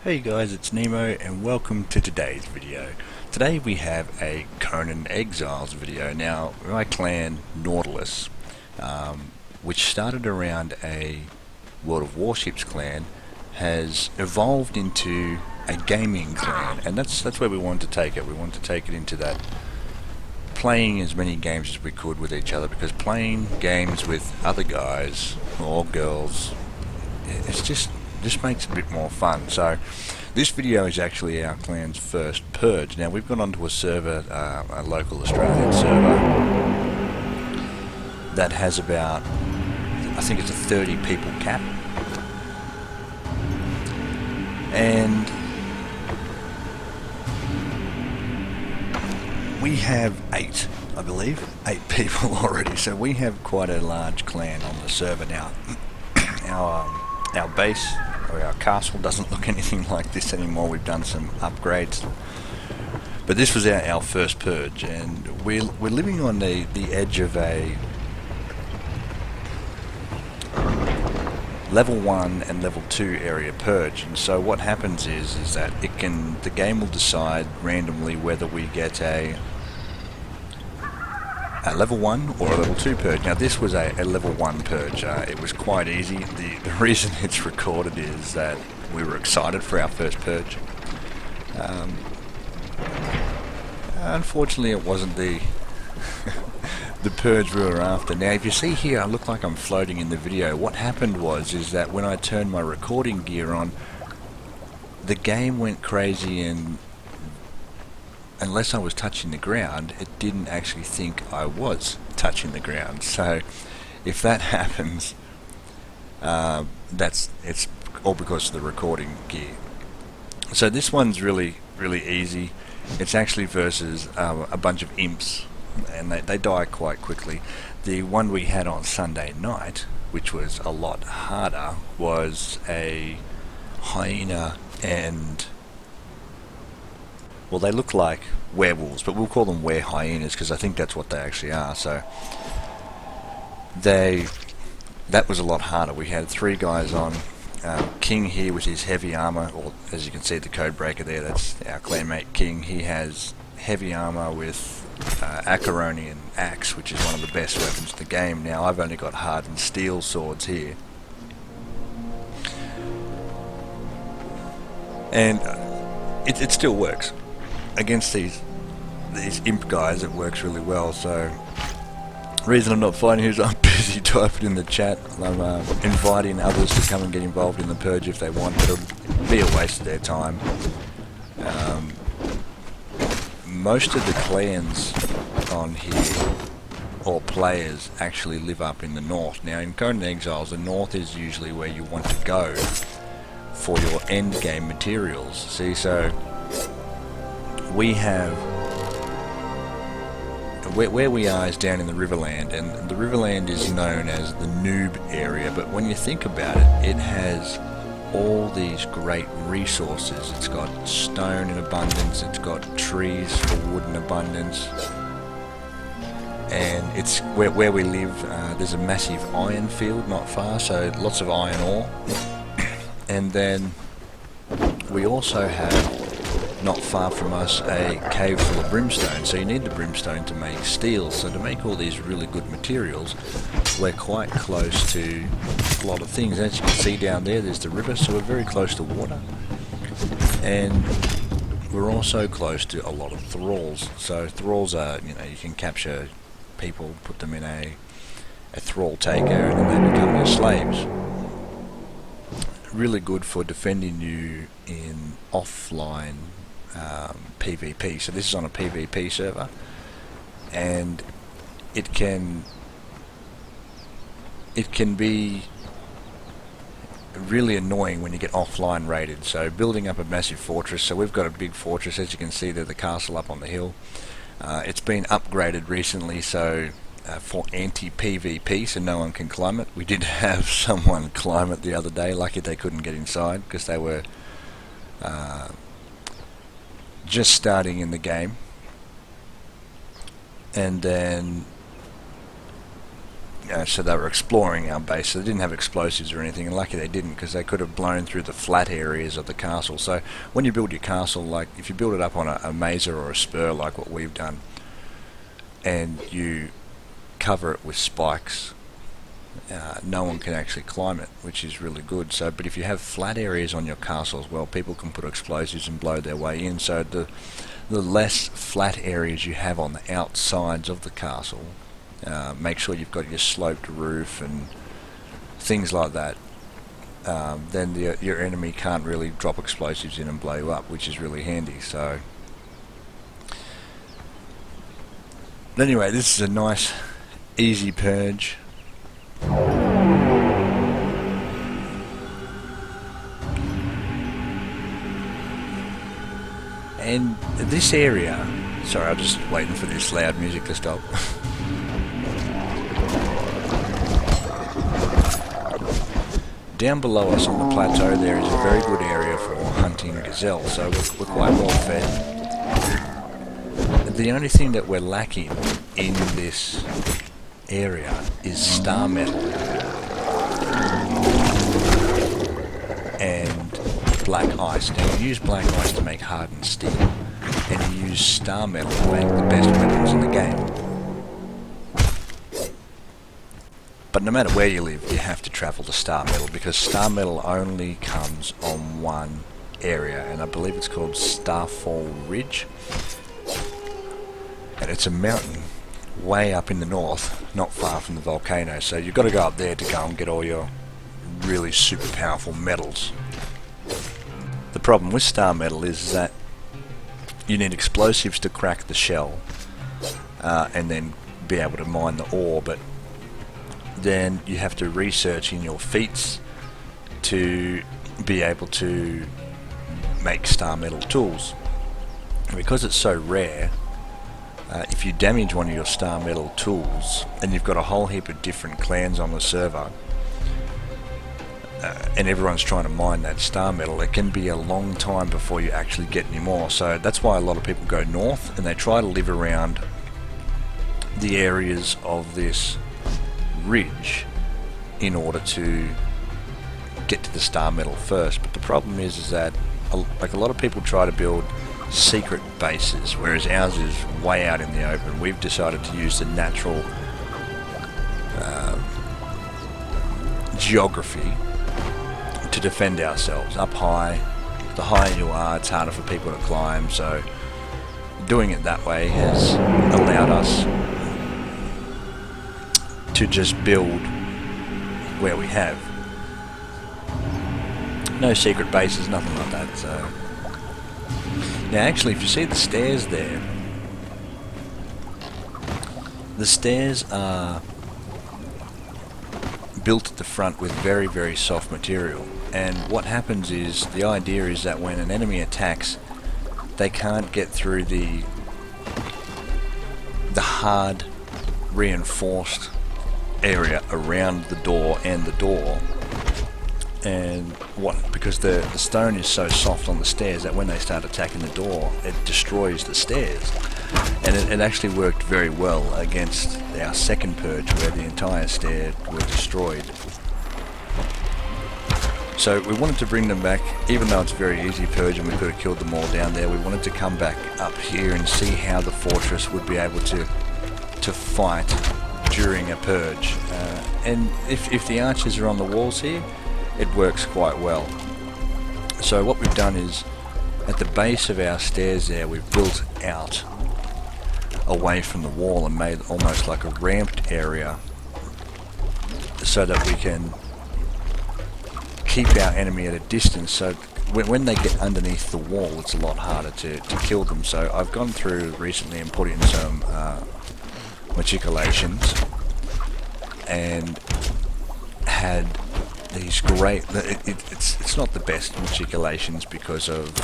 Hey guys, it's Nemo and welcome to today's video. Today we have a Conan Exiles video. Now, my clan, Nautilus, which started around a World of Warships clan, has evolved into a gaming clan, and that's where we want to take it. We want to take it into that playing as many games as we could with each other, because playing games with other guys or girls, it's just makes it a bit more fun. So this video is actually our clan's first purge. Now we've gone onto a server, a local Australian server that has about, I think it's a 30 people cap, and we have 8, I believe, 8 people already. So we have quite a large clan on the server now. Our base, or our castle, doesn't look anything like this anymore. We've done some upgrades, but this was our first purge, and we're living on the edge of a level 1 and level 2 area purge. And so what happens is that the game will decide randomly whether we get a level 1 or a level 2 purge. Now this was a level 1 purge. It was quite easy. The reason it's recorded is that we were excited for our first purge. Unfortunately it wasn't the the purge we were after. Now if you see here, I look like I'm floating in the video. What happened is that when I turned my recording gear on, the game went crazy, and unless I was touching the ground, it didn't actually think I was touching the ground. So if that happens, it's all because of the recording gear. So this one's really easy. It's actually versus a bunch of imps, and they die quite quickly. The one we had on Sunday night, which was a lot harder, was a hyena and, well, they look like werewolves, but we'll call them hyenas because I think that's what they actually are. So that was a lot harder. We had 3 guys on. King here with his heavy armor, or as you can see, the code breaker there, that's our clanmate King. He has heavy armor with Acaroni and axe, which is one of the best weapons in the game. Now I've only got hardened steel swords here, and it still works against these imp guys. It works really well. So the reason I'm not fighting is I'm busy typing in the chat. I'm inviting others to come and get involved in the purge if they want, but it'll be a waste of their time. Most of the clans on here, or players, actually live up in the north. Now in Conan Exiles, the north is usually where you want to go for your end game materials. See, so we have, where we are is down in the Riverland, and the Riverland is known as the noob area, but when you think about it, it has all these great resources. It's got stone in abundance, it's got trees for wood in abundance, and it's where we live, there's a massive iron field not far, so lots of iron ore. And then we also have, not far from us, a cave full of brimstone. So you need the brimstone to make steel. So to make all these really good materials, we're quite close to a lot of things. As you can see down there, there's the river, so we're very close to water. And we're also close to a lot of thralls. So thralls are, you can capture people, put them in a thrall taker, and then they become your slaves. Really good for defending you in offline PvP. So this is on a PvP server, and it can be really annoying when you get offline raided. So building up a massive fortress, so we've got a big fortress, as you can see there, the castle up on the hill. It's been upgraded recently, so for anti-PvP, so no one can climb it. We did have someone climb it the other day. Lucky they couldn't get inside because they were just starting in the game. And then So they were exploring our base, so they didn't have explosives or anything, and lucky they didn't, because they could have blown through the flat areas of the castle. So when you build your castle, like if you build it up on a mesa or a spur like what we've done, and you cover it with spikes, no one can actually climb it, which is really good. So, but if you have flat areas on your castle as well, people can put explosives and blow their way in. So the less flat areas you have on the outsides of the castle, make sure you've got your sloped roof and things like that, then your enemy can't really drop explosives in and blow you up, which is really handy. So anyway, this is a nice easy purge. And this area, sorry, I'm just waiting for this loud music to stop. Down below us on the plateau there is a very good area for hunting gazelle, so we're quite well fed. The only thing that we're lacking in this area is star metal and black ice. Now you use black ice to make hardened steel, and you use star metal to make the best weapons in the game. But no matter where you live, you have to travel to star metal, because star metal only comes on one area, and I believe it's called Starfall Ridge. And it's a mountain way up in the north, not far from the volcano, so you've got to go up there to go and get all your really super powerful metals. The problem with star metal is that you need explosives to crack the shell, and then be able to mine the ore, but then you have to research in your feats to be able to make star metal tools. And because it's so rare, if you damage one of your star metal tools, and you've got a whole heap of different clans on the server, and everyone's trying to mine that star metal, it can be a long time before you actually get any more. So that's why a lot of people go north, and they try to live around the areas of this ridge in order to get to the star metal first. But the problem is that like a lot of people try to build secret bases, whereas ours is way out in the open. We've decided to use the natural geography to defend ourselves. Up high, the higher you are, it's harder for people to climb, so doing it that way has allowed us to just build where we have. No secret bases, nothing like that. So now actually, if you see the stairs there, the stairs are built at the front with very, very soft material, and what happens is, the idea is that when an enemy attacks, they can't get through the hard reinforced area around the door and the door, and because the stone is so soft on the stairs that when they start attacking the door, it destroys the stairs. And it actually worked very well against our second purge, where the entire stair were destroyed. So we wanted to bring them back, even though it's a very easy purge and we could have killed them all down there. We wanted to come back up here and see how the fortress would be able to fight during a purge. And if the archers are on the walls here, it works quite well. So what we've done is, at the base of our stairs there, we've built out away from the wall and made almost like a ramped area, so that we can keep our enemy at a distance, so when they get underneath the wall, it's a lot harder to kill them. So I've gone through recently and put in some matriculations, and had these great, it's not the best matriculations because of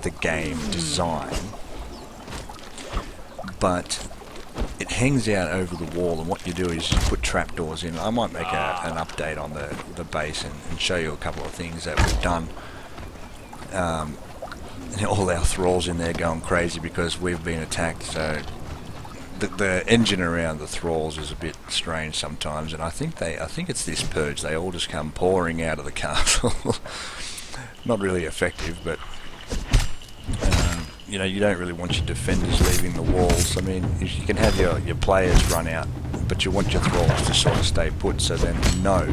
the game design, but it hangs out over the wall, and what you do is you put trapdoors in. I might make an update on the base and show you a couple of things that we've done. All our thralls in there going crazy because we've been attacked, so the engine around the thralls is a bit strange sometimes, and I think it's this purge. They all just come pouring out of the castle. Not really effective, but you know, you don't really want your defenders leaving the walls. I mean, you can have your players run out, but you want your thralls to sort of stay put, so then you know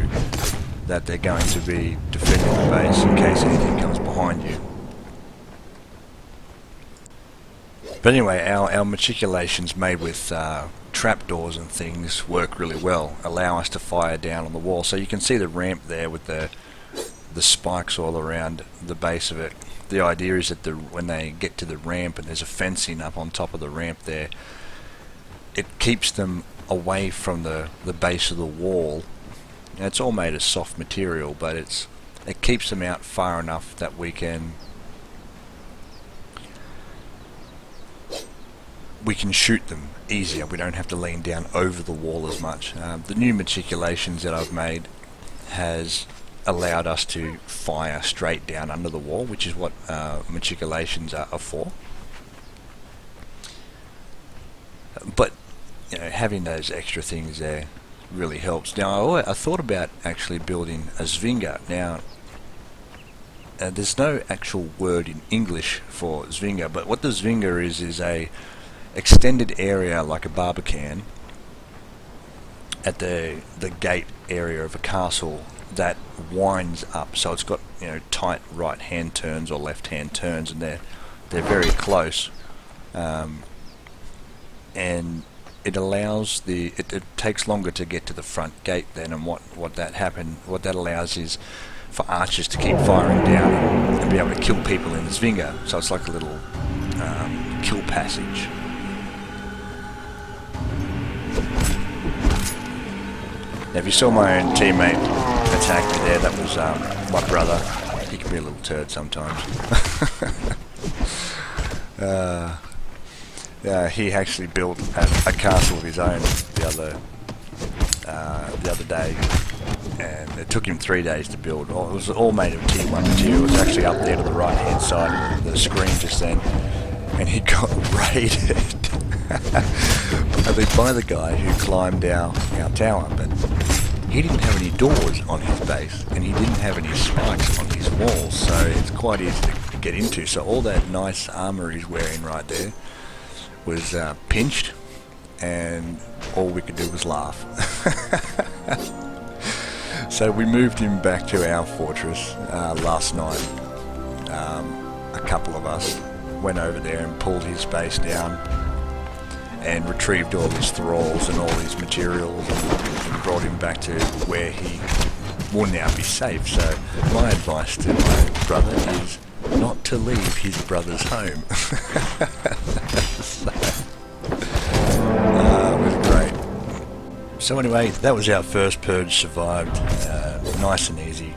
that they're going to be defending the base in case anything comes behind you. But anyway, our matriculations made with trapdoors and things work really well, allow us to fire down on the wall. So you can see the ramp there with the spikes all around the base of it. The idea is that when they get to the ramp and there's a fencing up on top of the ramp there, it keeps them away from the base of the wall. Now, it's all made of soft material, but it keeps them out far enough that we can shoot them easier. We don't have to lean down over the wall as much. The new matriculations that I've made has allowed us to fire straight down under the wall, which is what matriculations are for. But you know, having those extra things there really helps. Now, I thought about actually building a Zwinger. Now, there's no actual word in English for Zwinger, but what the Zwinger is a extended area like a barbican at the gate area of a castle that winds up, so it's got, you know, tight right hand turns or left hand turns, and they're very close, and it allows it takes longer to get to the front gate then, and what that allows is for archers to keep firing down and be able to kill people in the Zwinger. So it's like a little kill passage. Now, if you saw my own teammate attack me there, that was my brother. He can be a little turd sometimes. He actually built a castle of his own the other day, and it took him 3 days to build. It was all made of T1 material. It was actually up there to the right hand side of the screen just then, and he got raided. I think by the guy who climbed our tower, but he didn't have any doors on his base, and he didn't have any spikes on his walls, so it's quite easy to get into. So all that nice armour he's wearing right there was pinched, and all we could do was laugh. So we moved him back to our fortress last night. A couple of us went over there and pulled his base down and retrieved all his thralls and all his materials and brought him back to where he will now be safe. So my advice to my brother is not to leave his brother's home. So, it was great. So anyway, that was our first purge. Survived, nice and easy.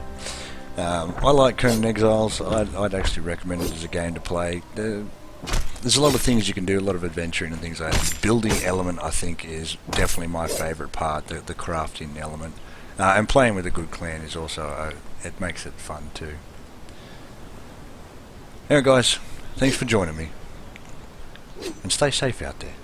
I like Conan Exiles. I'd actually recommend it as a game to play. There's a lot of things you can do, a lot of adventuring and things like that. The building element, I think, is definitely my favourite part, the crafting element. And playing with a good clan is also, it makes it fun too. Anyway guys, thanks for joining me, and stay safe out there.